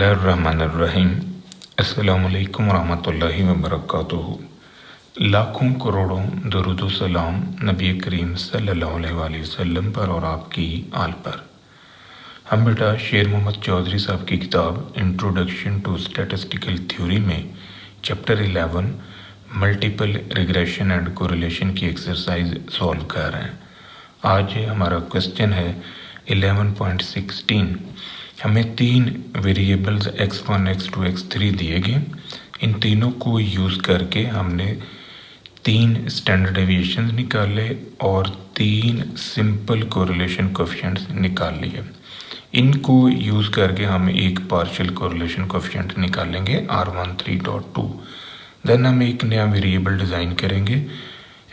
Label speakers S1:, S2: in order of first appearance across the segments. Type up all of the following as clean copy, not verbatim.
S1: बिस्मिल्लाहिर्रहमानिर्रहीम। अस्सलामु अलैकुम रहमतुल्लाहि व बरकातुहू। लाखों करोड़ों दरूद व सलाम नबी करीम सल्लल्लाहु अलैहि वसल्लम पर और आपकी आल पर। हम बेटा शेर मोहम्मद चौधरी साहब की किताब इंट्रोडक्शन टू स्टैटिस्टिकल थ्योरी में chapter 11 multiple regression and correlation की एक्सरसाइज सॉल्व कर रहे हैं। आज हमारा क्वेश्चन है 11.16। हमें 3 वेरिएबल्स x1, x2, x3 दिए गए। इन तीनों को यूज़ करके हमने 3 स्टैंडर्ड डेविएशन निकाले और 3 सिंपल कोरिलेशन कोएफिशिएंट्स निकाल लिए। इनको यूज़ करके हम एक पार्शियल कोरिलेशन कोएफिशिएंट निकालेंगे R13.2। देन हम एक नया वेरिएबल डिज़ाइन करेंगे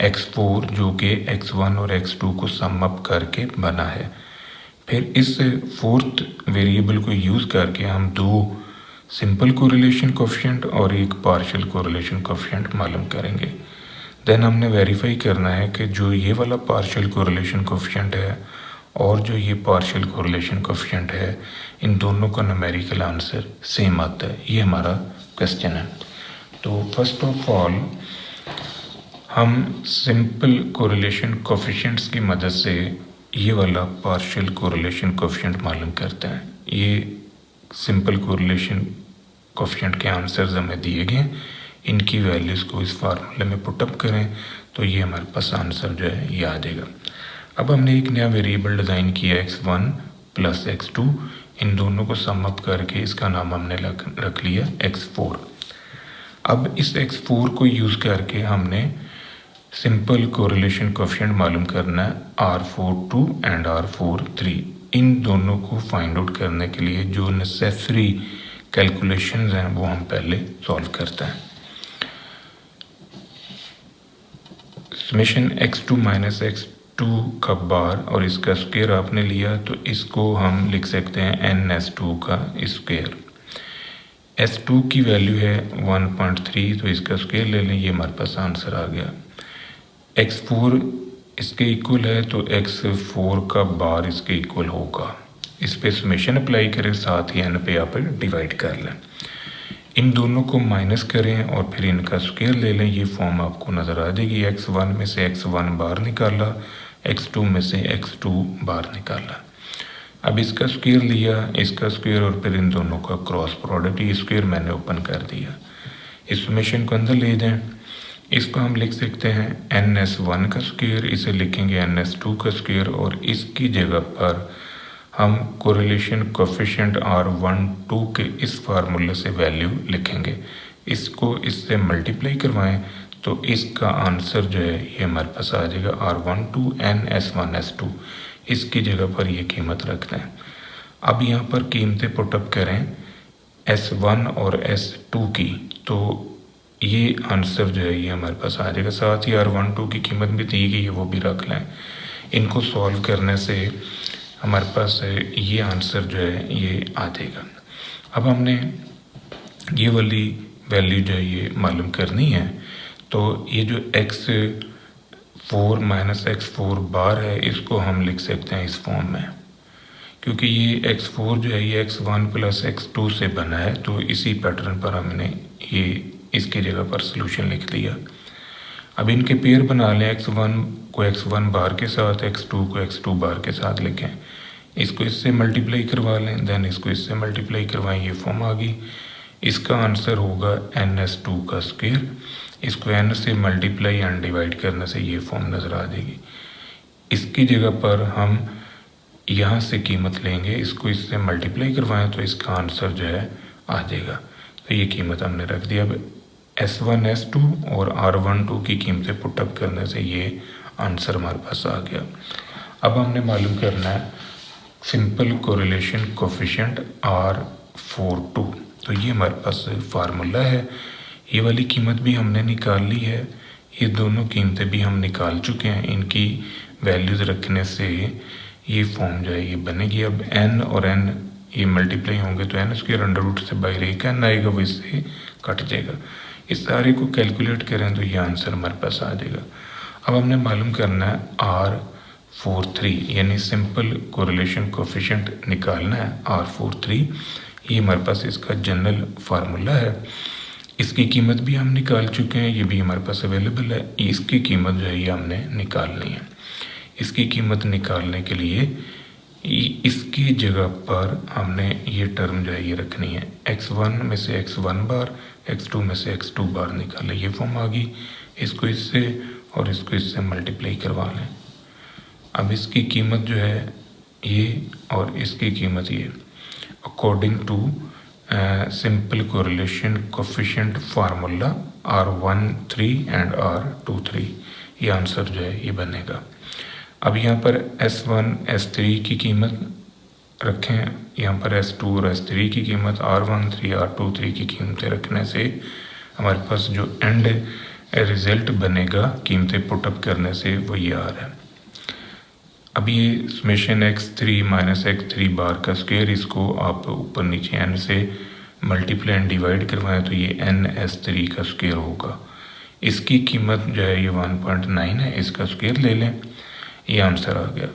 S1: x4 जो कि x1 और x2 को सम अप करके बना है। फिर इस फोर्थ वेरिएबल को यूज़ करके हम 2 सिंपल कोरिलेशन कोएफिशिएंट और एक पार्शियल कोरिलेशन कोएफिशिएंट मालूम करेंगे। देन हमने वेरीफाई करना है कि जो ये वाला पार्शियल कोरिलेशन कोएफिशिएंट है और जो ये पार्शियल कोरिलेशन कोएफिशिएंट है इन दोनों का न्यूमेरिकल आंसर सेम आता है। ये हमारा क्वेश्चन है। तो फर्स्ट ऑफ ऑल हम सिंपल कोरिलेशन कोएफिशिएंट्स की मदद से ये वाला पार्शियल कोरिलेशन कोएफिशिएंट मालूम करते हैं। ये सिंपल कोरिलेशन कोएफिशिएंट के आंसर्स हमें दिए गए। इनकी वैल्यूज़ को इस फार्मूले में पुटअप करें तो ये हमारे पास आंसर जो है ये आ जाएगा। अब हमने एक नया वेरिएबल डिज़ाइन किया x1 प्लस x2। इन दोनों को सम अप करके इसका नाम हमने रख लिया x4। अब इस x4 को यूज़ करके हमने सिंपल कोरिलेशन कोएफिशिएंट मालूम करना है R42 एंड R43। इन दोनों को फाइंड आउट करने के लिए जो नेसेसरी कैलकुलेशंस हैं वो हम पहले सॉल्व करते हैं। समेशन x2 माइनस x2 का बार और इसका स्क्वायर आपने लिया तो इसको हम लिख सकते हैं n(s2) का स्क्वायर। s2 की वैल्यू है 1.3 तो इसका स्क्वायर ले लें, ये हमारे पास आंसर आ गया। x4 इसके इक्वल है तो x4 का बार इसके इक्वल होगा। इस पे समेशन अप्लाई करें, साथ ही n पे आप डिवाइड कर लें। इन दोनों को माइनस करें और फिर इनका स्क्वायर ले लें। ये फॉर्म आपको नज़र आ जाएगी। x1 में से x1 बाहर निकाला, x2 में से x2 बाहर निकाला। अब इसका स्क्वायर लिया, इसका स्क्वायर और फिर इन दोनों का क्रॉस प्रोडक्ट, ये स्क्वायर मैंने ओपन कर दिया। इस समेशन को अंदर ले जाएं। इसको हम लिख सकते हैं n(s1) का स्क्वायर, इसे लिखेंगे n(s2) का स्क्वायर और इसकी जगह पर हम कोरिलेशन कोएफिशिएंट R12 के इस फार्मूले से वैल्यू लिखेंगे। इसको इससे मल्टीप्लाई करवाएं तो इसका आंसर जो है ये हमारे पास आ जाएगा R12 n(s1)(s2)। इसकी जगह पर ये कीमत रखते हैं। अब यहाँ पर कीमतें पुटअप करें s1 और s2 की, तो ये आंसर जो है ये हमारे पास आ जाएगा। साथ ही R12 की कीमत भी दी गई है, वो भी रख लें। इनको सॉल्व करने से हमारे पास ये आंसर जो है ये आ जाएगा। अब हमने ये वाली वैल्यू जो है ये मालूम करनी है। तो ये जो x4 माइनस x4 बार है इसको हम लिख सकते हैं इस फॉर्म में, क्योंकि ये x4 जो है ये x1 प्लस x2 से बना है। तो इसी पैटर्न पर हमने ये इसकी जगह पर सॉल्यूशन लिख दिया। अब इनके पेयर बना लें, x1 को x1 बार के साथ, x2 को x2 बार के साथ लिखें। इसको इससे मल्टीप्लाई करवा लें, देन इसको इससे मल्टीप्लाई करवाएं, ये फॉर्म आ गई। इसका आंसर होगा n(s2) का स्क्वायर। इसको n से मल्टीप्लाई एंड डिवाइड करने से ये फॉर्म नज़र आ जाएगी। इसकी जगह पर हम यहाँ से कीमत लेंगे, इसको इससे मल्टीप्लाई करवाएं तो इसका आंसर जो है आ जाएगा। तो ये कीमत हमने रख दी। अब s1 s2 और R12 की कीमतें पुटअप करने से ये आंसर हमारे पास आ गया। अब हमने मालूम करना है सिंपल कोरिलेशन कोएफिशिएंट R42। तो ये हमारे पास फार्मूला है। ये वाली कीमत भी हमने निकाल ली है, ये दोनों कीमतें भी हम निकाल चुके हैं। इनकी वैल्यूज़ रखने से ये फॉर्म जो है ये बनेगी। अब n और n ये मल्टीप्लाई होंगे तो n स्क्वायर अंडर रूट से बाहर एक n आएगा, वो इससे कट जाएगा। इस सारे को कैलकुलेट करें तो ये आंसर हमारे पास आ जाएगा। अब हमने मालूम करना है R43 यानी सिंपल कोरिलेशन कोएफिशिएंट निकालना है R43। ये हमारे पास इसका जनरल फार्मूला है। इसकी कीमत भी हम निकाल चुके हैं, ये भी हमारे पास अवेलेबल है। इसकी कीमत जो है ये हमने निकालनी है। इसकी कीमत निकालने के लिए इसकी जगह पर हमने ये टर्म जो है ये रखनी है, x1 में से x1 बार, x2 में से x2 बार निकालें, ये फॉर्म आ गई। इसको इससे और इसको इससे मल्टीप्लाई करवा लें। अब इसकी कीमत जो है ये और इसकी कीमत ये, according to simple correlation coefficient formula R13 and R23, ये आंसर जो है ये बनेगा। अब यहाँ पर S1 S3 की कीमत रखें, यहाँ पर S2 और S3 की कीमत, R13 R23 की कीमतें रखने से हमारे पास जो एंड रिजल्ट बनेगा कीमतें पुटअप करने से वो ये आ रहा है। अब ये समेशन x3 माइनस x3 बार का स्क्वायर, इसको आप ऊपर नीचे n से मल्टीप्लाई एंड डिवाइड करवाएं तो ये n(s3) का स्क्वायर होगा। इसकी कीमत जो है ये 1.9 है, इसका स्क्वायर ले लें, ये आंसर आ गया।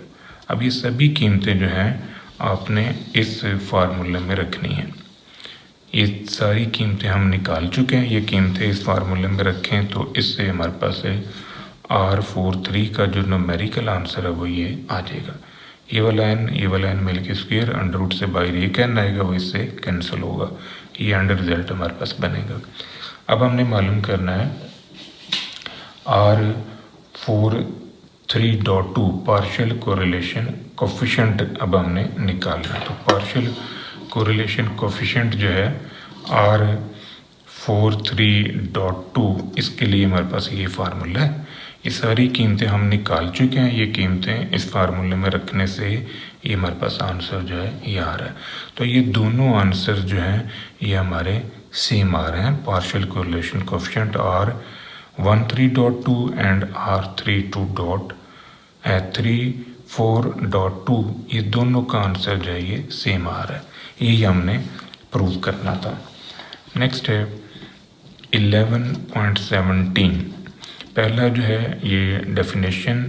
S1: अब ये सभी कीमतें जो हैं आपने इस फार्मूले में रखनी हैं। ये सारी कीमतें हम निकाल चुके हैं, ये कीमतें इस फार्मूले में रखें तो इससे हमारे पास है R43 का जो न्यूमेरिकल आंसर है वो ये आ जाएगा। ये वाला n मिल के स्क्वायर, अंडर रूट से बाहर एक n आएगा, वो इससे कैंसिल होगा, ये एंड रिजल्ट हमारे पास बनेगा। अब हमने मालूम करना है R43.2 पार्शियल कोरिलेशन कोफिशिएंट अब हमने निकालना है। तो पार्शियल कोरिलेशन कोफिशिएंट जो है R43.2, इसके लिए हमारे पास ये फार्मूला है। ये सारी कीमतें हम निकाल चुके हैं, ये कीमतें इस फार्मूले में रखने से ये हमारे पास आंसर जो है ये आ रहा है। तो ये दोनों आंसर जो हैं ये हमारे सेम आ रहे हैं। Partial correlation coefficient R13.2 and R34.2, ये दोनों का आंसर जो है ये सेम आ रहा है। यही हमने प्रूव करना था। नेक्स्ट है 11.17। पहला जो है ये डेफिनेशन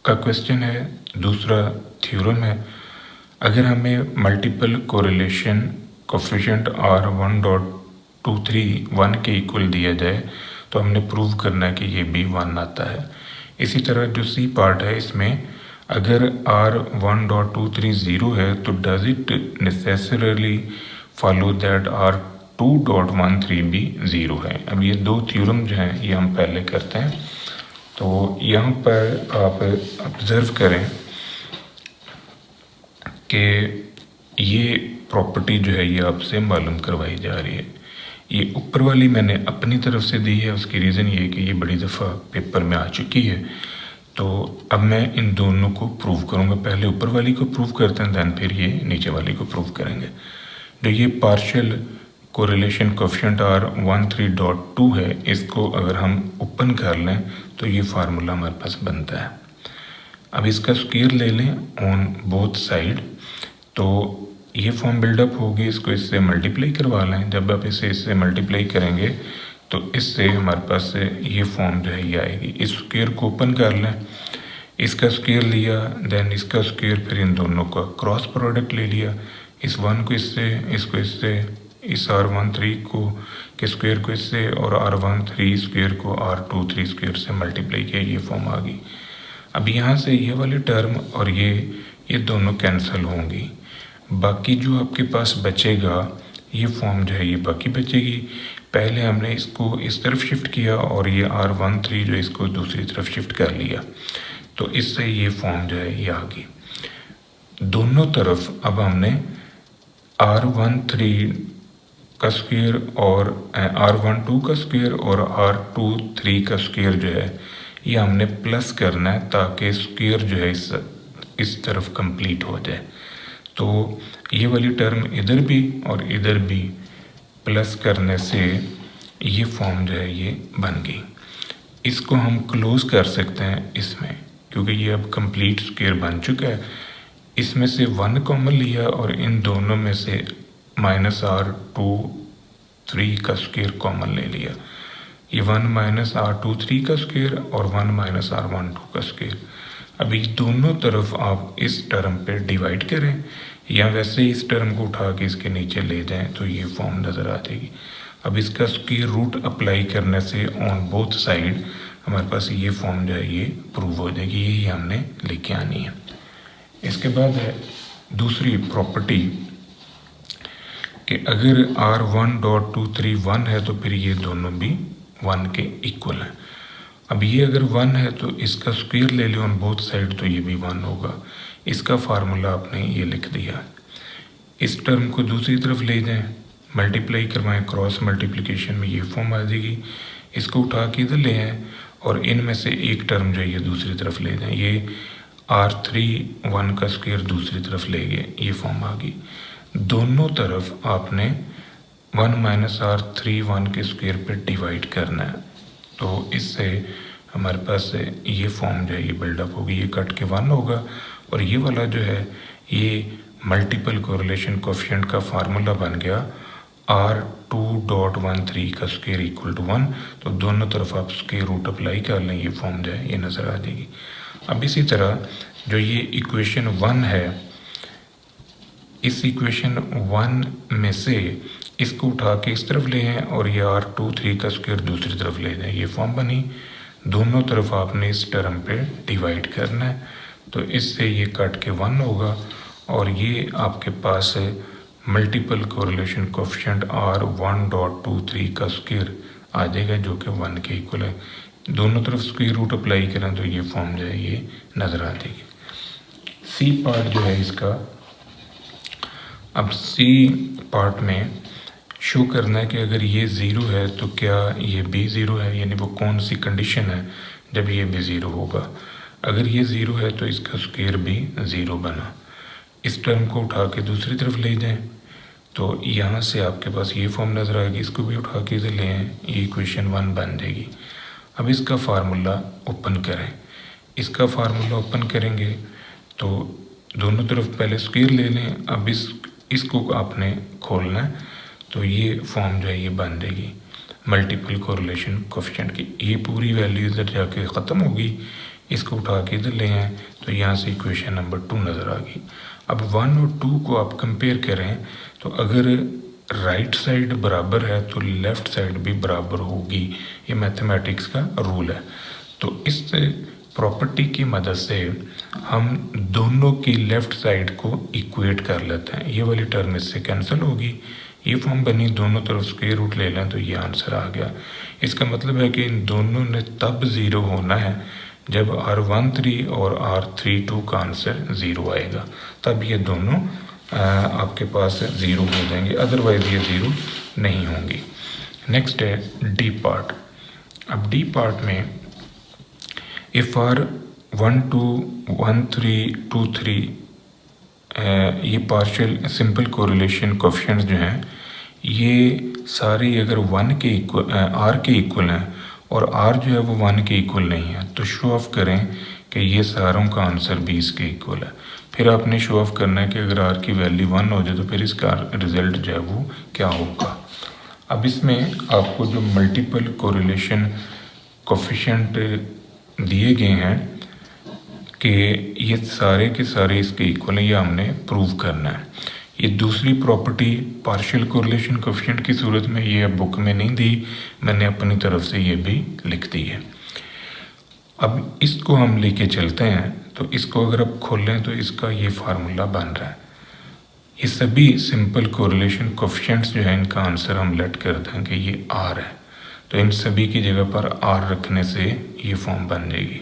S1: का क्वेश्चन है, दूसरा थ्योरम है। अगर हमें मल्टीपल कोरिलेशन कोफिशिएंट R1.23 1 के इक्वल दिया जाए तो हमने प्रूव करना है कि ये भी 1 आता है। इसी तरह जो सी पार्ट है इसमें अगर R1.23 0 है तो does it necessarily follow that R2.13 भी 0 है। अब ये दो थ्योरम जो हैं ये हम पहले करते हैं। तो यहाँ पर आप ऑब्जर्व करें कि ये प्रॉपर्टी जो है ये आपसे मालूम करवाई जा रही है। ये ऊपर वाली मैंने अपनी तरफ से दी है, उसकी रीज़न ये है कि ये बड़ी दफ़ा पेपर में आ चुकी है। तो अब मैं इन दोनों को प्रूव करूँगा। पहले ऊपर वाली को प्रूव करते हैं, दैन फिर ये नीचे वाली को प्रूव करेंगे। जो ये पार्शियल कोरिलेशन कोफिशिएंट R13.2 है, इसको अगर हम ओपन कर लें तो ये फार्मूला हमारे पास बनता है। अब इसका स्क्वायर ले लें ऑन बोथ साइड, तो ये फॉर्म बिल्डअप होगी। इसको इससे मल्टीप्लाई करवा लें। जब आप इसे इससे मल्टीप्लाई करेंगे तो इससे हमारे पास ये फॉर्म जो है ये आएगी। इस स्क्वायर को ओपन कर लें, इसका स्क्वायर लिया, देन इसका स्क्वायर, फिर इन दोनों का क्रॉस प्रोडक्ट ले लिया। इस 1 को इससे, इसको इससे, इस R13 को के स्क्वायर को इससे और R13 स्क्वायर को R23 स्क्वायर से मल्टीप्लाई किया, ये फॉर्म आ गई। अब यहाँ से ये वाली टर्म और ये दोनों कैंसिल होंगी। बाकी जो आपके पास बचेगा ये फॉर्म जो है ये बाकी बचेगी। पहले हमने इसको इस तरफ शिफ्ट किया और ये R13 जो इसको दूसरी तरफ शिफ्ट कर लिया, तो इससे ये फॉर्म जो है ये आ गई। दोनों तरफ अब हमने R13 का स्क्वायर और R12 का स्क्वायर और R23 का स्क्वायर जो है ये हमने प्लस करना है ताकि स्क्वायर जो है इस तरफ कंप्लीट हो जाए। तो ये वाली टर्म इधर भी और इधर भी प्लस करने से ये फॉर्म जो है ये बन गई। इसको हम क्लोज कर सकते हैं इसमें, क्योंकि ये अब कंप्लीट स्क्वायर बन चुका है। इसमें से 1 कॉमन लिया और इन दोनों में से -R23 का स्क्वायर कॉमन ले लिया। ये 1 -R23 का स्क्वायर और 1 -R12 का स्क्वायर। अभी दोनों तरफ आप इस टर्म पे डिवाइड करें। या वैसे ही इस टर्म को उठा के इसके नीचे ले जाएं तो ये फॉर्म नज़र आ जाएगी। अब इसका स्क्वायर रूट अप्लाई करने से ऑन बोथ साइड हमारे पास ये फॉर्म जो है ये प्रूव हो जाएगी, यही हमने लेके आनी है। इसके बाद है दूसरी प्रॉपर्टी कि अगर R1.23 1 है तो फिर ये दोनों भी 1 के इक्वल हैं। अब ये अगर 1 है तो इसका स्क्वायर ले लो ऑन बोथ साइड तो ये भी 1 होगा। इसका फार्मूला आपने ये लिख दिया। इस टर्म को दूसरी तरफ ले जाएं, मल्टीप्लाई करवाएं, क्रॉस मल्टीप्लिकेशन में ये फॉर्म आ जाएगी। इसको उठा के इधर ले आएँ और इनमें से एक टर्म जो है ये दूसरी तरफ ले जाएं। ये R3 1 का स्क्वायर दूसरी तरफ ले गए, ये फॉर्म आ गई। दोनों तरफ आपने 1 माइनस R3 1 के स्क्वायर पे डिवाइड करना है, तो इससे हमारे पास ये फॉर्म जो है ये बिल्डअप होगी। ये कट के 1 होगा और ये वाला जो है ये मल्टीपल कोरिलेशन कोफिशिएंट का फार्मूला बन गया R2.13 का स्क्वायर इक्वल टू 1। तो दोनों तरफ आप स्क्वायर रूट अप्लाई कर लें, ये फॉर्म जो है ये नज़र आ जाएगी। अब इसी तरह जो ये इक्वेशन 1 है, इस इक्वेशन 1 में से इसको उठा के इस तरफ ले आएं और ये R23 का स्क्वायर दूसरी तरफ ले जाएं, ये फॉर्म बनी। दोनों तरफ आपने इस टर्म पे डिवाइड करना है, तो इससे ये कट के 1 होगा और ये आपके पास है मल्टीपल कोरिलेशन कोफिशिएंट R1.23 का स्क्वायर आ जाएगा जो कि 1 के इक्वल है। दोनों तरफ स्क्वायर रूट अप्लाई करें तो ये फॉर्म जो है ये नज़र आ जाएगी। सी पार्ट जो है इसका, अब सी पार्ट में शो करना है कि अगर ये 0 है तो क्या ये भी 0 है, यानी वो कौन सी कंडीशन है जब ये भी 0 होगा। अगर ये 0 है तो इसका स्क्वायर भी 0 बना। इस टर्म को उठा के दूसरी तरफ ले जाएं तो यहाँ से आपके पास ये फॉर्म नज़र आएगी। इसको भी उठा के इधर ले आएँ, ये इक्वेशन 1 बन जाएगी। अब इसका फार्मूला ओपन करें। इसका फार्मूला ओपन करेंगे तो दोनों तरफ पहले स्क्वायर ले लें। अब इसको आपने खोलना है तो ये फॉर्म जो है ये बन जाएगी मल्टीपल कोरिलेशन कोफिशिएंट की। ये पूरी वैल्यू इधर जाके ख़त्म होगी। इसको उठा के इधर ले आएँ तो यहाँ से इक्वेशन नंबर 2 नज़र आ गई। अब 1 और 2 को आप कंपेयर करें तो अगर राइट साइड बराबर है तो लेफ़्ट साइड भी बराबर होगी, ये मैथमेटिक्स का रूल है। तो इस प्रॉपर्टी की मदद से हम दोनों की लेफ़्ट साइड को इक्वेट कर लेते हैं। ये वाली टर्म इससे कैंसिल होगी, ये फॉर्म बनी। दोनों तरफ स्क्वायर रूट ले लें तो ये आंसर आ गया। इसका मतलब है कि इन दोनों ने तब 0 होना है जब R13 और R32 का आंसर 0 आएगा, तब ये दोनों आपके पास 0 हो जाएंगे, अदरवाइज़ ये 0 नहीं होंगी। नेक्स्ट है डी पार्ट। अब डी पार्ट में इफ़ R121323 ये पार्शियल सिंपल कोरिलेशन कोफिशिएंट्स जो हैं ये सारे अगर 1 के इक्वल R के इक्वल हैं और R जो है वो 1 के इक्वल नहीं है, तो शो ऑफ करें कि ये सारों का आंसर 20 के इक्वल है। फिर आपने शो ऑफ करना है कि अगर R की वैल्यू 1 हो जाए तो फिर इसका रिज़ल्ट जो है वो क्या होगा। अब इसमें आपको जो मल्टीपल कोरिलेशन कोफिशिएंट दिए गए हैं कि ये सारे के सारे इसके इक्वल है, ये हमने प्रूव करना है। ये दूसरी प्रॉपर्टी पार्शियल कोरिलेशन कोफिशिएंट की सूरत में ये बुक में नहीं दी, मैंने अपनी तरफ से ये भी लिख दी है। अब इसको हम लेके चलते हैं, तो इसको अगर आप खोलें तो इसका ये फार्मूला बन रहा है। ये सभी सिंपल कोरिलेशन कोफिशिएंट्स जो है इनका आंसर हम लेट कर दें कि ये R है, तो इन सभी की जगह पर R रखने से ये फॉर्म बन जाएगी।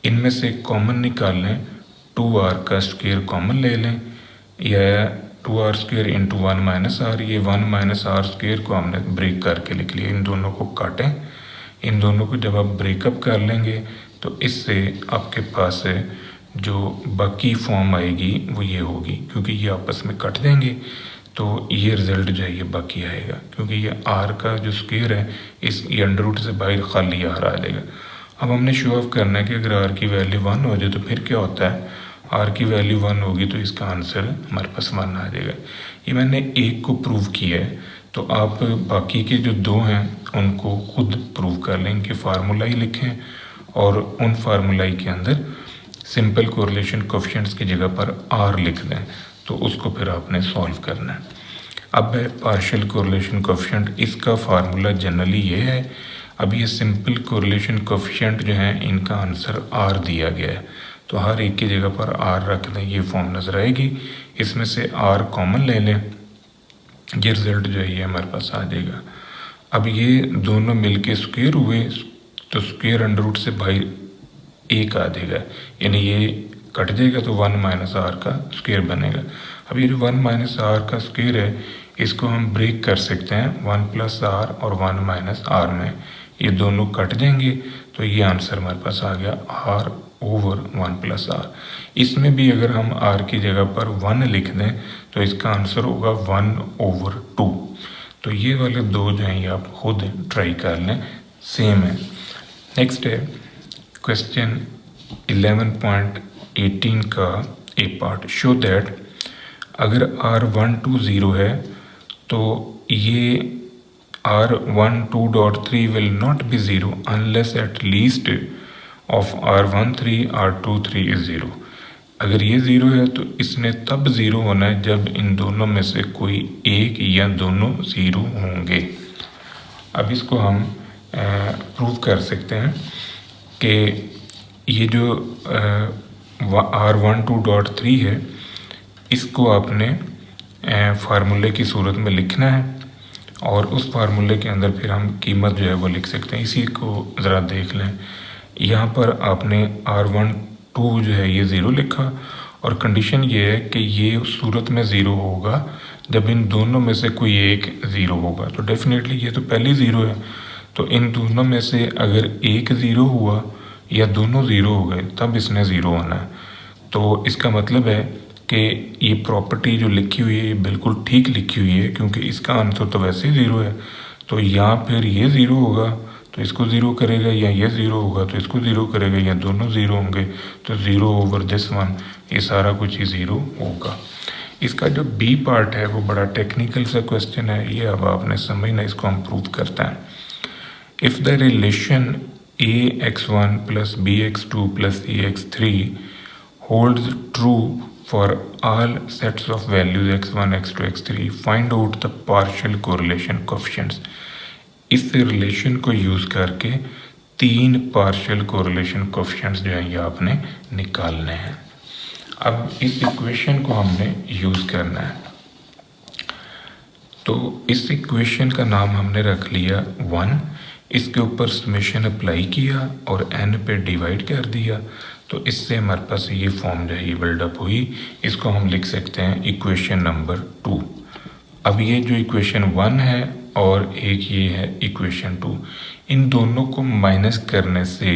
S1: इनमें से कॉमन निकाल लें, 2R का स्क्वायर कॉमन ले लें या 2R square into 1 minus R। ये 1 माइनस R स्क्वायर को हमने ब्रेक करके लिख लिया। इन दोनों को काटें, इन दोनों को जब आप ब्रेकअप कर लेंगे तो इससे आपके पास जो बाकी फॉर्म आएगी वो ये होगी, क्योंकि ये आपस में कट देंगे तो ये रिज़ल्ट जो है ये बाकी आएगा, क्योंकि ये R का जो स्क्वायर है ये अंडर रूट से बाहर खाली R आ जाएगा। अब हमने शो ऑफ करना है कि अगर R की वैल्यू 1 हो जाए तो फिर क्या होता है, R की वैल्यू 1 होगी तो इसका आंसर हमारे पास 1 आ जाएगा। ये मैंने एक को प्रूव किया है, तो आप बाकी के जो 2 हैं उनको खुद प्रूव कर लें कि फार्मूला ही लिखें और उन फार्मूलाई के अंदर सिंपल कोरिलेशन कोफिशिएंट्स की जगह पर R लिख दें, तो उसको फिर आपने सॉल्व करना है। अब है पार्शियल कोरिलेशन कोफिशिएंट। इसका फार्मूला जनरली ये है। अब ये सिंपल कोरिलेशन कोफिशिएंट जो है इनका आंसर आर दिया गया है, तो हर एक की जगह पर आर रख दें, ये फॉर्म नज़र आएगी। इसमें से आर कॉमन ले लें, ये रिज़ल्ट जो है ये हमारे पास आ जाएगा। अब ये दोनों मिलके स्क्वायर हुए तो स्क्वायर अंडर रूट से बाई एक आ जाएगा, यानी ये कट जाएगा तो 1 माइनस आर का स्क्वायर बनेगा। अब ये जो 1 माइनस आर का स्क्वायर है इसको हम ब्रेक कर सकते हैं 1 प्लस आर और 1 माइनस आर में, ये दोनों कट जाएंगे तो ये आंसर हमारे पास आ गया आर ओवर 1 प्लस आर। इसमें भी अगर हम आर की जगह पर 1 लिख दें तो इसका आंसर होगा 1 ओवर 2। तो ये वाले दो जो हैं ये आप खुद ट्राई कर लें, सेम है। नेक्स्ट है क्वेश्चन 11.18 का ए पार्ट। शो दैट अगर R120 है तो ये R12.3 will not be zero unless at least of R13 R23 is zero. अगर ये ज़ीरो है तो इसने तब ज़ीरो होना है जब इन दोनों में से कोई एक या दोनों ज़ीरो होंगे। अब इसको हम प्रूव कर सकते हैं कि ये जो R12.3 है इसको आपने फार्मूले की सूरत में लिखना है और उस फार्मूले के अंदर फिर हम कीमत जो है वो लिख सकते हैं। इसी को ज़रा देख लें, यहाँ पर आपने R12 जो है ये ज़ीरो लिखा और कंडीशन ये है कि ये उस सूरत में ज़ीरो होगा जब इन दोनों में से कोई एक ज़ीरो होगा। तो डेफिनेटली ये तो पहले ज़ीरो है, तो इन दोनों में से अगर एक ज़ीरो हुआ या दोनों ज़ीरो हो गए तब इसने ज़ीरो होना है। तो इसका मतलब है कि ये प्रॉपर्टी जो लिखी हुई है ये बिल्कुल ठीक लिखी हुई है, क्योंकि इसका आंसर तो वैसे ही ज़ीरो है। तो या फिर ये ज़ीरो होगा तो इसको ज़ीरो करेगा, या ये ज़ीरो होगा तो इसको ज़ीरो करेगा, या दोनों ज़ीरो होंगे तो ज़ीरो ओवर दिस वन, ये सारा कुछ ही ज़ीरो होगा। इसका जो बी पार्ट है वो बड़ा टेक्निकल सा क्वेश्चन है, ये अब आपने समझना, इसको हम प्रूव करते हैं। If the relation ax1 plus bx2 plus cx3 holds true for all sets of values x1 x2 x3 find out the partial correlation coefficients। इस रिलेशन को यूज़ करके 3 पार्शियल कोरिलेशन कोफिशिएंट्स जो हैं ये आपने निकालने हैं। अब इस इक्वेशन को हमने यूज़ करना है, तो इस इक्वेशन का नाम हमने रख लिया 1। इसके ऊपर समेशन अप्लाई किया और n पे डिवाइड कर दिया, तो इससे हमारे पास ये फॉर्म जो है ये बिल्डअप हुई। इसको हम लिख सकते हैं इक्वेशन नंबर 2। अब ये जो इक्वेशन 1 है और एक ये है इक्वेशन 2, इन दोनों को माइनस करने से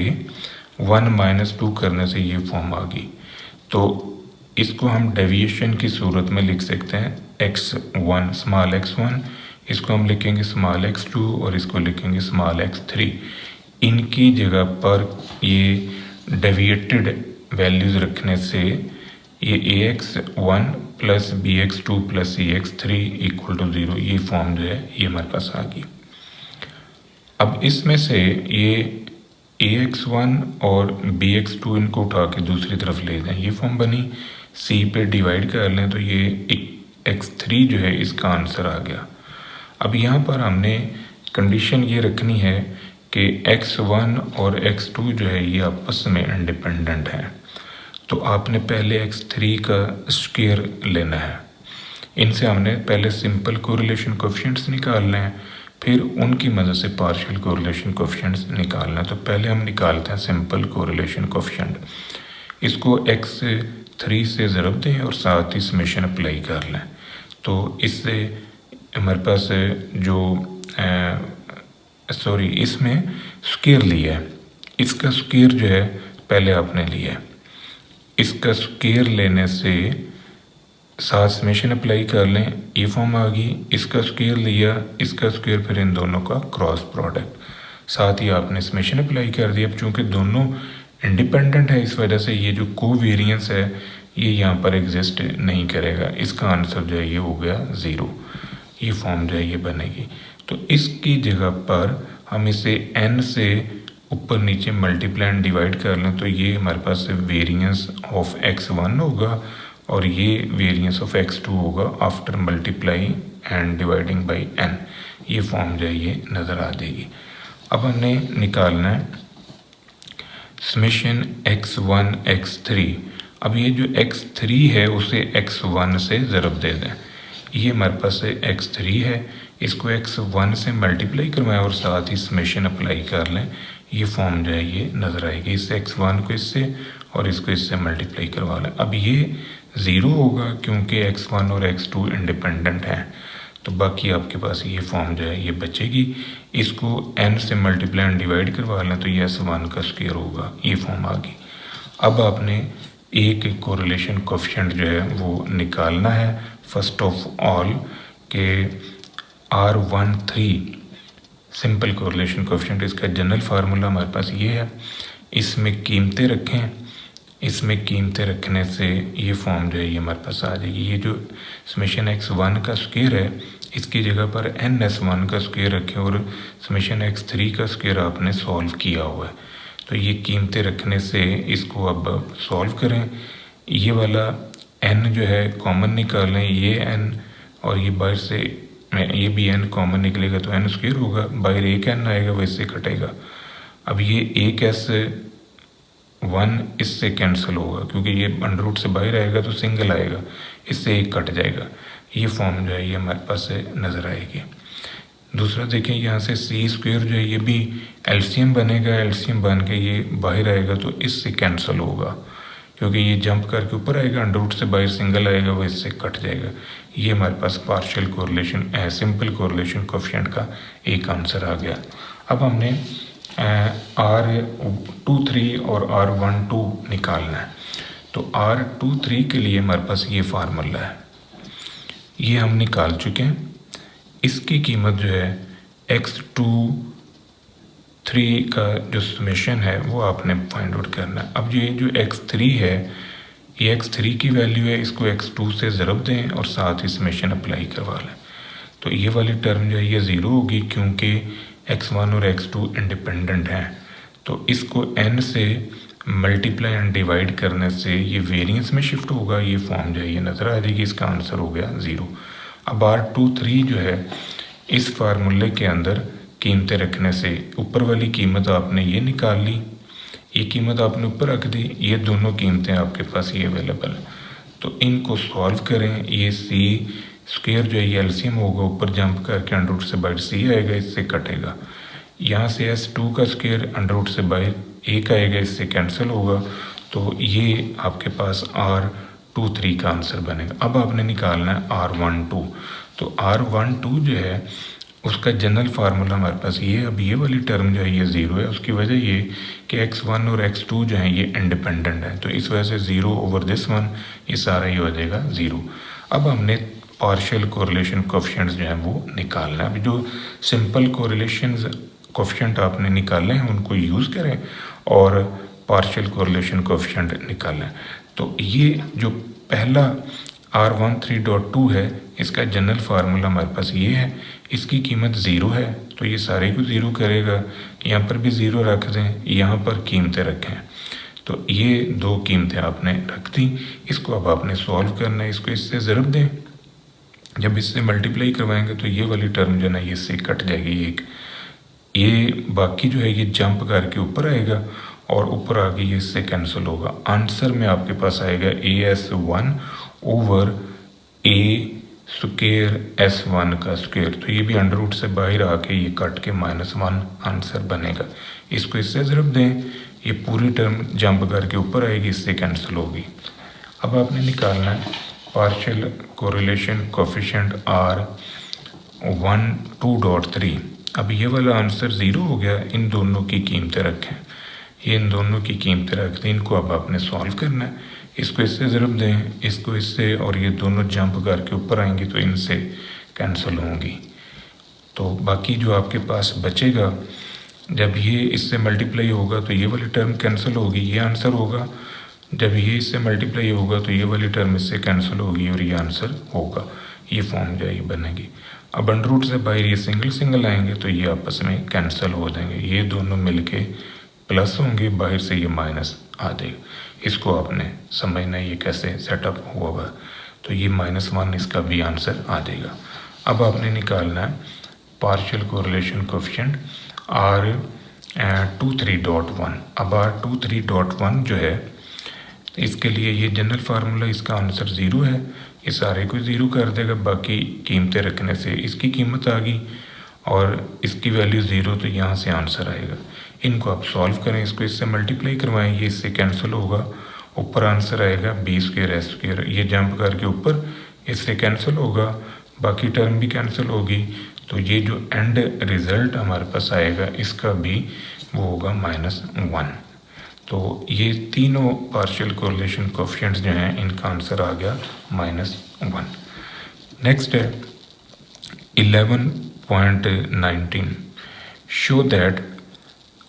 S1: 1 माइनस 2 करने से ये फॉर्म आ गई। तो इसको हम डेविएशन की सूरत में लिख सकते हैं x1 स्मॉल x1, इसको हम लिखेंगे स्मॉल x2 और इसको लिखेंगे स्मॉल x3। इनकी जगह पर ये डेविएटेड वैल्यूज़ रखने से ये ax1 plus bx2 plus cx3 equal to 0, ये फॉर्म जो है ये हमारे पास आ गई। अब इसमें से ये ax1 और bx2 इनको उठा के दूसरी तरफ ले जाएं, ये फॉर्म बनी। c पे डिवाइड कर लें तो ये x3 जो है इसका आंसर आ गया। अब यहाँ पर हमने कंडीशन ये रखनी है कि x1 और x2 जो है ये आपस में इंडिपेंडेंट हैं, तो आपने पहले x3 का स्क्वायर लेना है। इनसे हमने पहले सिंपल कोरिलेशन कोफिशिएंट्स निकालने हैं, फिर उनकी मदद से पार्शियल कोरिलेशन कोफिशिएंट्स निकालना है। तो पहले हम निकालते हैं सिंपल कोरिलेशन कोफिशिएंट। इसको x3 से ज़रब दें और साथ ही समेशन अप्लाई कर लें, तो इससे हमारे पास जो इसमें स्क्वायर लिया है, इसका स्क्वायर जो है पहले आपने लिया है। इसका स्क्वायर लेने से साथ समेशन अप्लाई कर लें, ये फॉर्म आ गई। इसका स्क्वायर लिया, इसका स्क्वायर, फिर इन दोनों का क्रॉस प्रोडक्ट, साथ ही आपने समेशन अप्लाई कर दिया। अब चूँकि दोनों इंडिपेंडेंट है इस वजह से ये जो कोवेरिएंस है ये यहाँ पर एग्जिस्ट नहीं करेगा। इसका आंसर जो है ये हो गया 0, ये फॉर्म जो है ये बनेगी। तो इसकी जगह पर हम इसे n से ऊपर नीचे मल्टीप्लाई एंड डिवाइड कर लें तो ये हमारे पास वेरिएंस ऑफ x1 होगा और ये वेरिएंस ऑफ x2 होगा after multiplying and dividing by n। ये फॉर्म जो है ये नज़र आ जाएगी। अब हमने निकालना है समेशन x1 x3। अब ये जो x3 है उसे x1 से ज़रब दे दें। ये हमारे पास x3 है, इसको x1 से मल्टीप्लाई करवाएं और साथ ही समेशन अप्लाई कर लें। ये फॉर्म जो है ये नज़र आएगी। इससे x1 को इससे और इसको इससे मल्टीप्लाई करवा लें। अब ये 0 होगा क्योंकि x1 और x2 इंडिपेंडेंट हैं, तो बाकी आपके पास ये फॉर्म जो है ये बचेगी। इसको n से मल्टीप्लाई एंड डिवाइड करवा लें तो ये s1 का स्क्वायर होगा। ये फॉर्म आ गई। अब आपने एक कोरिलेशन कोफिशिएंट जो है वो निकालना है। फर्स्ट ऑफ ऑल के R13 सिंपल कोरिलेशन कोफिशिएंट, इसका जनरल फार्मूला हमारे पास ये है। इसमें कीमतें रखें, इसमें कीमतें रखने से ये फॉर्म जो है ये हमारे पास आ जाएगी। ये जो समेशन x1 का स्क्वायर है इसकी जगह पर ns1 का स्क्वायर रखें और समेशन x3 का स्क्वायर आपने सॉल्व किया हुआ है। तो ये कीमतें रखने से इसको अब सॉल्व करें। ये वाला n जो है कॉमन निकालें, ये n और ये बाहर से ये भी n कॉमन निकलेगा तो n स्क्वायर होगा, बाहर एक n आएगा वैसे कटेगा। अब ये एक s1 इससे कैंसिल होगा क्योंकि ये अंडर रूट से बाहर आएगा तो सिंगल आएगा, इससे एक कट जाएगा। ये फॉर्म जो है ये हमारे पास से नज़र आएगी। दूसरा देखें यहाँ से सी स्क्वायर जो है ये भी एलसीएम बनेगा, एलसीएम बन के ये बाहर आएगा तो इससे कैंसिल होगा क्योंकि ये जंप करके ऊपर आएगा, अंडर रूट से बाहर सिंगल आएगा वो इससे कट जाएगा। ये हमारे पास partial correlation simple correlation coefficient का एक आंसर आ गया। अब हमने R23 और R12 निकालना है। तो R23 के लिए हमारे पास ये फार्मूला है, ये हम निकाल चुके हैं। इसकी कीमत जो है x23 का जो समेशन है वो आपने फाइंड आउट करना है। अब ये जो x3 है ये x3 की वैल्यू है, इसको x2 से ज़रब दें और साथ ही समेशन अप्लाई करवा लें। तो ये वाली टर्म जो है ये 0 होगी क्योंकि x1 और x2 इंडिपेंडेंट हैं। तो इसको n से मल्टीप्लाई एंड डिवाइड करने से ये वेरिएंस में शिफ्ट होगा। ये फॉर्म जो है ये नज़र आ जाएगी। इसका आंसर हो गया 0। अब R23 जो है इस फार्मूले के अंदर कीमतें रखने से ऊपर वाली कीमत आपने ये निकाल ली, ये कीमत आपने ऊपर रख दी, ये दोनों कीमतें आपके पास ये अवेलेबल। तो इनको सॉल्व करें। ये सी स्क्वायर जो है ये एलसीएम होगा, ऊपर जंप करके अंडर रूट से बाहर सी आएगा, इससे कटेगा। यहाँ से S2 का स्क्वायर अंडर रूट से बाहर एक आएगा, इससे कैंसिल होगा। तो ये आपके पास R23 का आंसर बनेगा। अब आपने निकालना है R12। तो R12 जो है उसका जनरल फार्मूला हमारे पास ये है। अब ये वाली टर्म जो है ये 0 है, उसकी वजह ये कि x1 और x2 जो है ये इंडिपेंडेंट है, तो इस वजह से 0 ओवर दिस वन ये सारा ही हो जाएगा 0। अब हमने पार्शियल कोरिलेशन कोफिशिएंट्स जो है वो निकालना है। अब जो सिंपल कोरिलेशन कोफिशिएंट आपने निकाले हैं उनको यूज़ करें और पार्शियल कोरिलेशन कोफिशिएंट निकालें। तो ये जो पहला R13.2 है इसका जनरल फार्मूला हमारे पास ये है। इसकी कीमत 0 है तो ये सारे को 0 करेगा, यहाँ पर भी 0 रख दें, यहाँ पर कीमतें रखें। तो ये दो कीमतें आपने रख दी। इसको अब आपने सॉल्व करना है, इसको इससे ज़रब दें। जब इससे मल्टीप्लाई करवाएंगे तो ये वाली टर्म जो है ना ये इससे कट जाएगी एक, ये बाकी जो है ये जंप करके ऊपर आएगा और ऊपर आगे ये इससे कैंसिल होगा। आंसर में आपके पास आएगा AS1 over A square S1 का स्क्वायर। तो ये भी अंडर रूट से बाहर आके ये कट के -1 आंसर बनेगा। इसको इससे ज़रब दें, ये पूरी टर्म जंप करके ऊपर आएगी, इससे कैंसिल होगी। अब आपने निकालना है पार्शियल कोरिलेशन कोफिशिएंट R12.3। अब ये वाला आंसर 0 हो गया। इन दोनों की कीमतें रखें, ये इन दोनों की कीमतें रख दें। इनको अब आपने सॉल्व करना है। इसको इससे ज़रब दें, इसको इससे, और ये दोनों जंप करके ऊपर आएंगी तो इनसे कैंसिल होंगी। तो बाकी जो आपके पास बचेगा जब ये इससे मल्टीप्लाई होगा तो ये वाली टर्म कैंसिल होगी, ये आंसर होगा। जब ये इससे मल्टीप्लाई होगा तो ये वाली टर्म इससे कैंसिल होगी और ये आंसर होगा। ये फॉर्म जो है ये बनेगी। अब अंडर रूट से बाहर ये सिंगल सिंगल आएंगे तो ये आपस में कैंसिल हो जाएंगे, ये दोनों मिलके प्लस होंगे, बाहर से ये माइनस आ जाएगा। इसको आपने समझना ये कैसे सेटअप हुआ हुआ, तो ये -1 इसका भी आंसर आ जाएगा। अब आपने निकालना है पार्शियल कोरिलेशन कोएफिशिएंट R23.1। अब R23.1 जो है इसके लिए ये जनरल फार्मूला, इसका आंसर 0 है, ये सारे को 0 कर देगा, बाकी कीमतें रखने से इसकी कीमत आ गई और इसकी वैल्यू 0, तो यहाँ से आंसर आएगा। इनको आप सॉल्व करें, इसको इससे मल्टीप्लाई करवाएं, ये इससे कैंसिल होगा, ऊपर आंसर आएगा b²s², ये जंप करके ऊपर इससे कैंसिल होगा, बाकी टर्म भी कैंसिल होगी, तो ये जो एंड रिज़ल्ट हमारे पास आएगा इसका भी वो होगा -1। तो ये तीनों पार्शियल कोरिलेशन कोएफिशिएंट्स जो हैं इनका आंसर आ गया -1। नेक्स्ट है 11.19, show that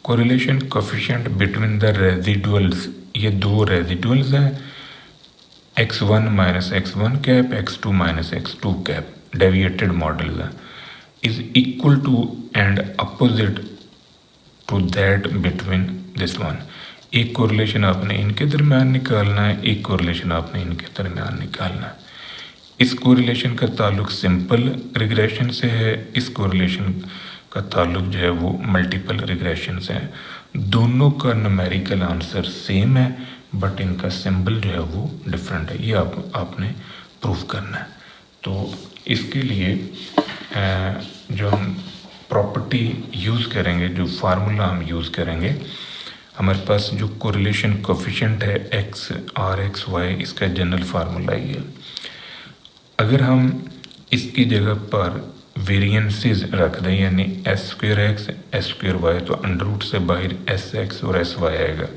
S1: correlation coefficient between the residuals, ये दो रेजिडुअल्स हैं x1 - x1 cap, x2 - x2 cap, deviated model है, is equal to and opposite to that between this one. एक कोरिलेशन आपने इनके दरमियान निकालना है, एक कोरिलेशन आपने इनके दरमियान निकालना है। इस कोरिलेशन का ताल्लुक सिंपल रिग्रेशन से है, इस कोरिलेशन का ताल्लुक जो है वो मल्टीपल रिग्रेशन से है। दोनों का न्यूमेरिकल आंसर सेम है, बट इनका सिंबल जो है वो डिफरेंट है, ये आपने प्रूफ करना है। तो इसके लिए जो हम प्रॉपर्टी यूज़ करेंगे, जो फार्मूला हम यूज़ करेंगे, हमारे पास जो कोरिलेशन कोएफिशिएंट है x r x y, इसका जनरल फार्मूला ही है। अगर हम इसकी जगह पर वेरिएंसेस रख दें, यानी s²x s²y, तो अंडर रूट से बाहर sx और sy आएगा।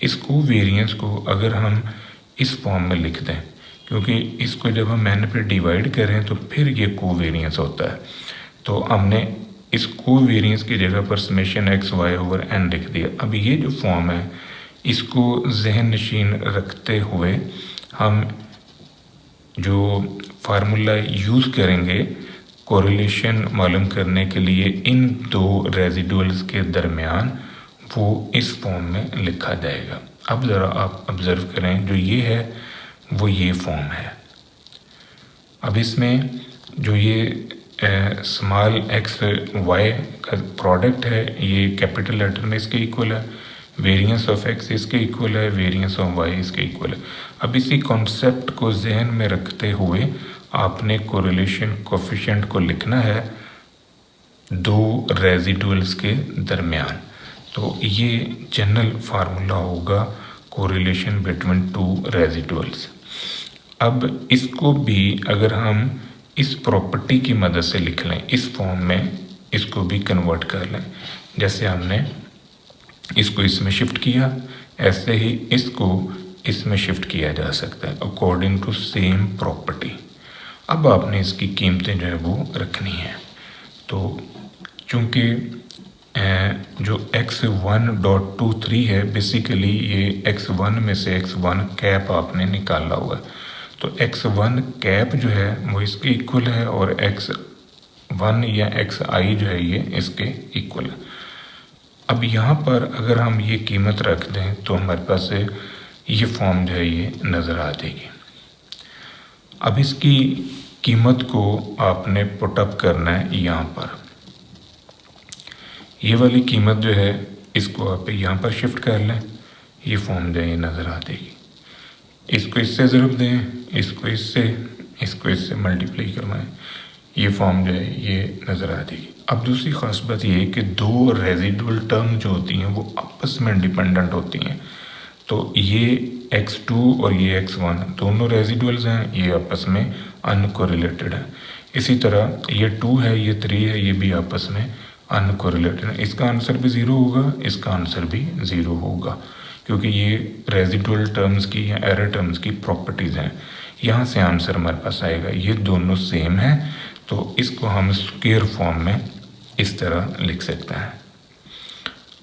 S1: इसको वेरिएंस को अगर हम इस फॉर्म में लिख दें, क्योंकि इसको जब हम n पे डिवाइड करें तो फिर ये कोवेरिएंस होता है, तो हमने इस कोवेरिएंस की जगह पर summation x y over n लिख दिया। अब ये जो फॉर्म है इसको जहन नशीन रखते हुए हम जो फार्मूला यूज़ करेंगे कोरिलेशन मालूम करने के लिए इन दो रेजिडुअल्स के दरमियान, वो इस फॉर्म में लिखा जाएगा। अब ज़रा आप ऑब्ज़र्व करें, जो ये है वो ये फॉर्म है। अब इसमें जो ये स्मॉल x y का प्रोडक्ट है, ये कैपिटल लेटर में इसके इक्वल है, वेरिएंस ऑफ x इसके इक्वल है, वेरिएंस ऑफ y इसके इक्वल है। अब इसी कॉन्सेप्ट को जहन में रखते हुए आपने कोरिलेशन कोएफिशिएंट को लिखना है दो रेजिडुअल्स के दरमियान। तो ये जनरल फार्मूला होगा कोरिलेशन बिटवीन टू रेजिडुअल्स। अब इसको भी अगर हम इस प्रॉपर्टी की मदद से लिख लें, इस फॉर्म में इसको भी कन्वर्ट कर लें, जैसे हमने इसको इसमें शिफ्ट किया, ऐसे ही इसको इसमें शिफ्ट किया जा सकता है अकॉर्डिंग टू सेम प्रॉपर्टी। अब आपने इसकी कीमतें जो है वो रखनी है। तो चूँकि जो x1.23 है, बेसिकली ये x1 में से x1 कैप आपने निकाला हुआ है, तो x1 कैप जो है वो इसके इक्वल है और x1 या xi जो है ये इसके इक्वल है। अब यहाँ पर अगर हम ये कीमत रख दें तो हमारे पास ये फॉर्म जो है ये नज़र आ जाएगी। अब इसकी कीमत को आपने पुटअप करना है यहाँ पर, ये वाली कीमत जो है इसको आप यहाँ पर शिफ्ट कर लें, ये फॉर्म जो है ये नज़र आ जाएगी। इसको इससे ज़रूर दें, इसको इससे मल्टीप्लाई करवाएं, ये फॉर्म जो है ये नज़र आ जाएगी। अब दूसरी ख़ास बात ये है कि दो रेजिडुअल टर्म जो होती हैं वो आपस में डिपेंडेंट होती हैं। तो ये x2 और ये x1 दोनों रेजिडुअल्स हैं, ये आपस में अनकोरिलेटेड हैं। इसी तरह ये 2 है, ये 3 है, ये भी आपस में अनकोरिलेटेड है। इसका आंसर भी 0 होगा, इसका आंसर भी 0 होगा, क्योंकि ये रेजिडुअल टर्म्स की या एरर टर्म्स की प्रॉपर्टीज़ हैं। यहाँ से आंसर हमारे पास आएगा, ये दोनों सेम हैं, तो इसको हम स्क्वायर फॉर्म में इस तरह लिख सकते हैं।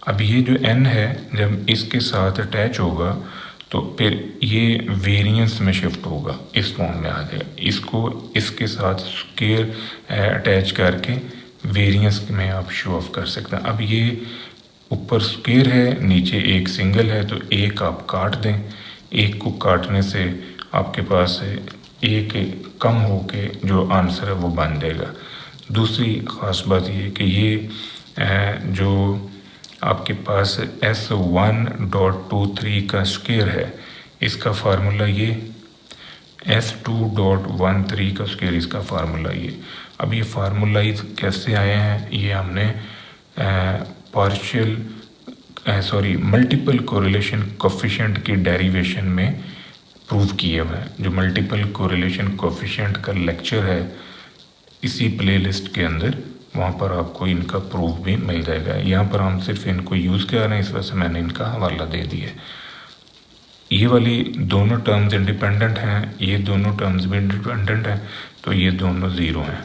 S1: अब ये जो n है जब इसके साथ अटैच होगा तो फिर ये वेरिएंस में शिफ्ट होगा, इस फॉर्म में आ जाएगा। इसको इसके साथ स्क्वायर अटैच करके वेरिएंस में आप शो ऑफ कर सकते हैं। अब ये ऊपर स्क्वायर है, नीचे एक सिंगल है, तो एक आप काट दें। एक को काटने से आपके पास एक कम होके जो आंसर है वो बन जाएगा। दूसरी ख़ास बात ये कि ये जो आपके पास S1.23 का स्क्वायर है, इसका फार्मूला ये, S2.13 का स्क्वायर इसका फार्मूला ये। अब ये फार्मूला कैसे आए हैं, ये हमने मल्टीपल कोरिलेशन कोफिशिएंट की डेरिवेशन में प्रूव किए हुए हैं। जो मल्टीपल कोरिलेशन कोफिशिएंट का लेक्चर है इसी प्लेलिस्ट के अंदर, वहाँ पर आपको इनका प्रूफ भी मिल जाएगा। यहाँ पर हम सिर्फ इनको यूज़ कर रहे हैं, इस वजह से मैंने इनका हवाला दे दिया। ये वाली दोनों टर्म्स इंडिपेंडेंट हैं, ये दोनों टर्म्स भी इंडिपेंडेंट हैं, तो ये दोनों ज़ीरो हैं।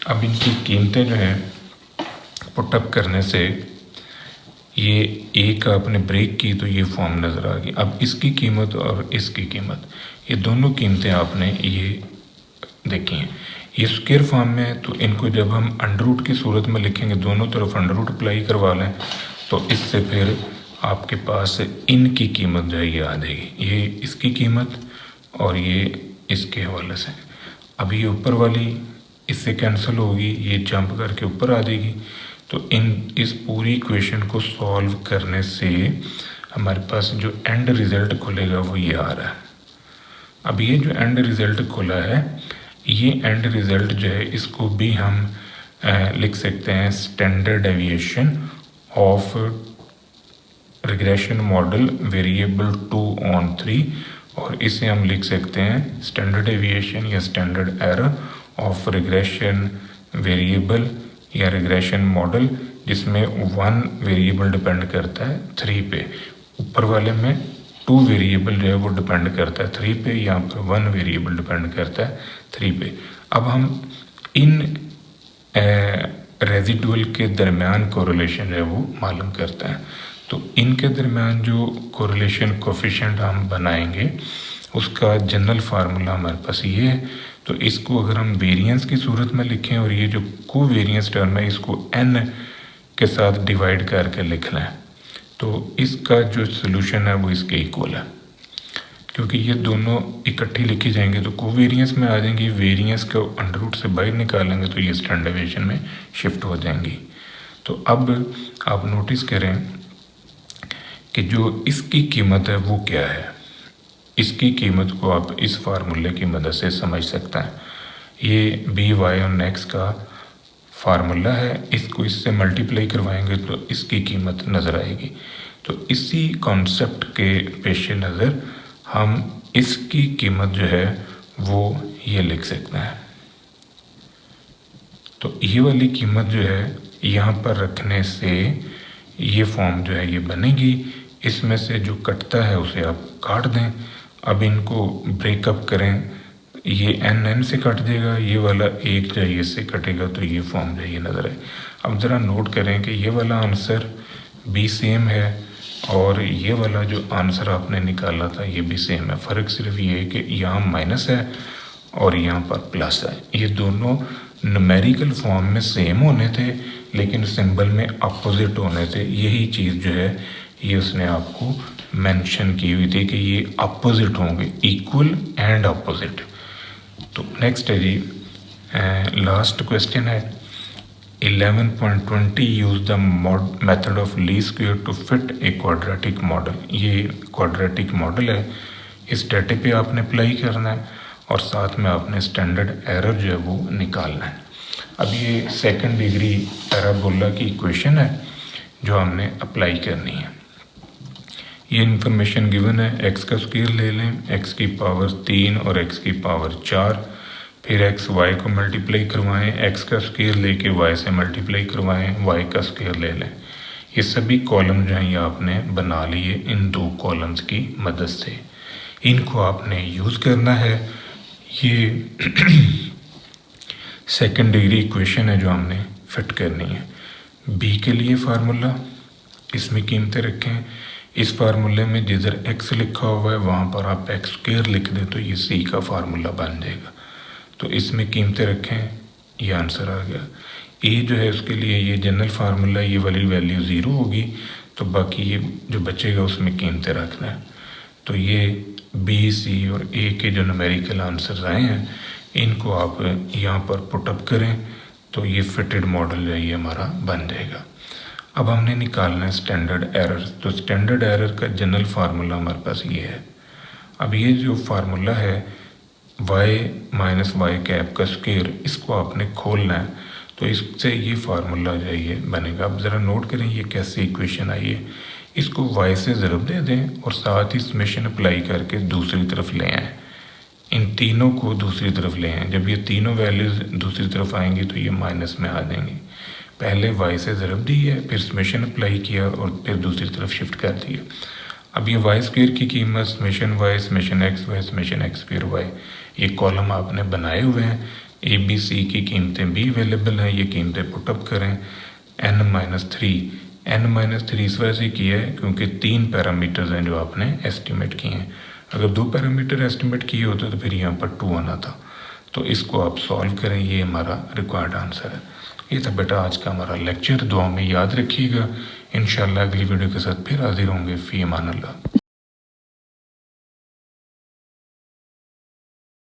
S1: अब इनकी कीमतें जो हैं पुटअप करने से ये एक आपने ब्रेक की तो ये फॉर्म नज़र आ गई। अब इसकी कीमत और इसकी कीमत, ये दोनों कीमतें आपने ये देखी हैं। ये स्क्वायर फॉर्म में है, तो इनको जब हम अंडर रूट की सूरत में लिखेंगे, दोनों तरफ अंडर रूट अप्लाई करवा लें, तो इससे फिर आपके पास इनकी कीमत जो है ये आ जाएगी। ये इसकी कीमत और ये इसके हवाले से। अब ये ऊपर वाली इससे कैंसिल होगी, ये जंप करके ऊपर आ जाएगी। तो इस पूरी इक्वेशन को सॉल्व करने से हमारे पास जो एंड रिज़ल्ट खुलेगा वो ये आ रहा है। अब ये जो एंड रिज़ल्ट खुला है, ये एंड रिज़ल्ट जो है इसको भी हम लिख सकते हैं standard deviation of regression model variable 2/3, और इसे हम लिख सकते हैं स्टैंडर्ड डेविएशन या standard error of regression variable या रिग्रेशन मॉडल, जिसमें 1 वेरिएबल डिपेंड करता है 3 पे। ऊपर वाले में 2 वेरिएबल जो है वो डिपेंड करता है 3 पे, यहाँ पर 1 वेरिएबल डिपेंड करता है 3 पे। अब हम इन रेजिडुअल के दरमियान कोरिलेशन जो है वो मालूम करते हैं। तो इनके दरमियान जो कोरिलेशन कोफिशिएंट हम बनाएंगे उसका जनरल फार्मूला हमारे पास ये है। तो इसको अगर हम वेरिएंस की सूरत में लिखें और ये जो कोवेरिएंस टर्म है इसको n के साथ डिवाइड करके लिख लें, तो इसका जो सोल्यूशन है वो इसके इक्वल है। क्योंकि ये दोनों इकट्ठी लिखी जाएंगे तो कोवेरिएंस में आ जाएंगी, वेरिएंस को अंडर रूट से बाहर निकालेंगे तो ये स्टैंडर्ड डेविएशन में शिफ्ट हो जाएंगी। तो अब आप नोटिस करें कि जो इसकी कीमत है वो क्या है। इसकी कीमत को आप इस फार्मूले की मदद से समझ सकते हैं। ये बी वाई ऑन एक्स का फार्मूला है, इसको इससे मल्टीप्लाई करवाएंगे तो इसकी कीमत नज़र आएगी। तो इसी कॉन्सेप्ट के पेश नज़र हम इसकी कीमत जो है वो ये लिख सकते हैं। तो ये वाली कीमत जो है यहाँ पर रखने से ये फॉर्म जो है ये बनेगी। इसमें से जो कटता है उसे आप काट दें। अब इनको ब्रेकअप करें, ये n से कट जाएगा, ये वाला एक जो है इससे कटेगा, तो ये फॉर्म जो है ये नज़र आए। अब ज़रा नोट करें कि ये वाला आंसर भी सेम है और ये वाला जो आंसर आपने निकाला था ये भी सेम है। फ़र्क सिर्फ ये है कि यहाँ माइनस है और यहाँ पर प्लस है। ये दोनों न्यूमेरिकल फॉर्म में सेम होने थे लेकिन सिंबल में अपोजिट होने थे। यही चीज़ जो है ये उसने आपको मेंशन की हुई थी कि ये अपोजिट होंगे, इक्वल एंड अपोजिट। तो नेक्स्ट है जी लास्ट क्वेश्चन है 11.20 use the method of least square to fit a quadratic model. ये क्वाड्रेटिक मॉडल है, इस डाटे पे आपने अप्लाई करना है और साथ में आपने स्टैंडर्ड एरर जो है वो निकालना है। अब ये सेकंड डिग्री पैराबोला की इक्वेशन है जो हमने अप्लाई करनी है। ये इन्फॉर्मेशन गिवन है, एक्स का स्क्वायर ले लें, एक्स की पावर 3 और एक्स की पावर 4, फिर एक्स वाई को मल्टीप्लाई करवाएं, एक्स का स्क्वायर लेके वाई से मल्टीप्लाई करवाएं, वाई का स्क्वायर ले लें। ये सभी कॉलम जो हैं ये आपने बना लिए इन 2 कॉलम्स की मदद से। इनको आपने यूज़ करना है। ये सेकंड डिग्री इक्वेशन है जो हमने फिट करनी है। बी के लिए फार्मूला, इसमें कीमतें रखें। इस फार्मूले में जिधर एक्स लिखा हुआ है वहाँ पर आप एक्स स्क्वायर लिख दें तो ये सी का फार्मूला बन जाएगा। तो इसमें कीमतें रखें, ये आंसर आ गया। ए जो है उसके लिए ये जनरल फार्मूला, ये वाली वैल्यू 0 होगी, तो बाकी ये जो बचेगा उसमें कीमतें रखना है। तो ये बी, सी और ए के जो न्यूमेरिकल आंसर्स आए हैं इनको आप यहाँ पर पुटअप करें तो ये फिटेड मॉडल जो है ये हमारा बन जाएगा। अब हमने निकालना है स्टैंडर्ड एरर। तो स्टैंडर्ड एरर का जनरल फार्मूला हमारे पास ये है। अब ये जो फार्मूला है y माइनस वाई कैप का स्क्वायर, इसको आपने खोलना है, तो इससे ये फार्मूला जो है ये बनेगा। अब ज़रा नोट करें ये कैसे इक्वेशन आई है। इसको y से ज़रूर दे दें और साथ ही समेशन अप्लाई करके दूसरी तरफ ले आएँ, इन तीनों को दूसरी तरफ ले आएँ। जब ये तीनों वैल्यूज़ दूसरी तरफ आएंगी तो ये माइनस में आ जाएंगी। पहले y से ज़रूर दी है, फिर समेशन अप्लाई किया और फिर दूसरी तरफ शिफ्ट कर दिया। अब ये वाई स्क्वायर की कीमत summation y, summation x y, summation x square y, ये कॉलम आपने बनाए हुए हैं। ए बी सी की कीमतें भी अवेलेबल हैं, ये कीमतें पुटअप करें। n-3 इस वजह से किया है क्योंकि 3 पैरामीटर्स हैं जो आपने एस्टिमेट किए हैं। अगर 2 पैरामीटर एस्टिमेट किए होते तो फिर यहाँ पर 2 आना था। तो इसको आप सॉल्व करें, ये हमारा रिक्वायर्ड आंसर है। ये था बेटा आज का हमारा लेक्चर। दुआ में याद रखिएगा। इंशाल्लाह अगली वीडियो के साथ फिर हाजिर होंगे। फ़ी अमान अल्लाह।